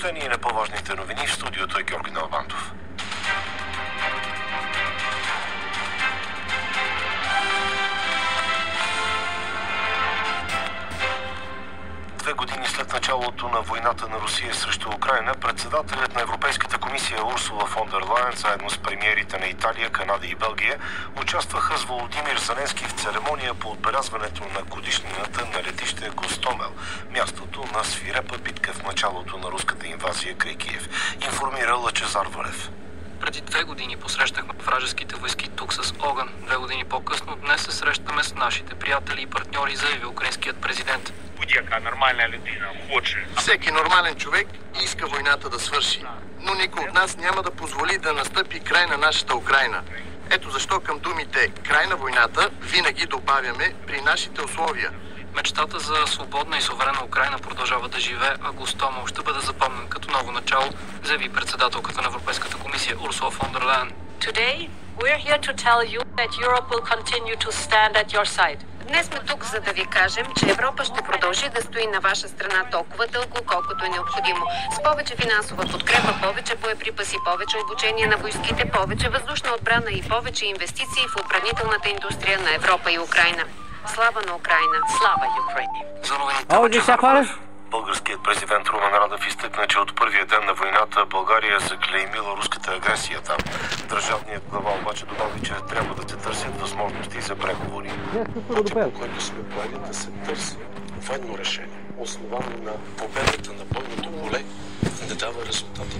Освен и на по-важните новини, в студиото е Георги Налбантов. Две години след началото на войната на Русия срещу Украйна, председателят на Европейската комисия Урсула фон дер Лайен, заедно с премиерите на Италия, Канада и Белгия, участваха с Володимир Зеленски в церемония по отбелязването на годишнината на летище Гостомел, мястото на свирепа битка в началото на руската инвазия край Киев, информира Лъчезар Валев. Преди 2 години посрещахме вражеските войски тук с огън. 2 години по-късно днес се срещаме с нашите приятели и партньори, заяви украинският президент. Всеки нормален човек иска войната да свърши, но никой от нас няма да позволи да настъпи край на нашата Украйна. Ето защо към думите «край на войната» винаги добавяме «при нашите условия». Мечтата за свободна и суверенна Украйна продължава да живее, а Гостомел ще бъде запомнен като ново начало, заяви председателката на Европейската комисия Урсула фон дер Лайен. Today, we're here to tell you that Europe will continue to stand at your side. Днес сме тук, за да ви кажем, че Европа ще продължи да стои на ваша страна толкова дълго, колкото е необходимо. С повече финансова подкрепа, повече боеприпаси, повече обучение на войските, повече въздушна отбрана и повече инвестиции в отбранителната индустрия на Европа и Украйна. Слава на Украйна! Слава Украйна! За новините Българският президент Румен Радев изтъкна, че от първия ден на войната България е заклеймила руската агресия там. Държавният глава обаче добави, че трябва да се търсят възможности за преговори. Пътя, по който сме поели, да се търси военно решение, основано на победата на бойното поле, не дава резултата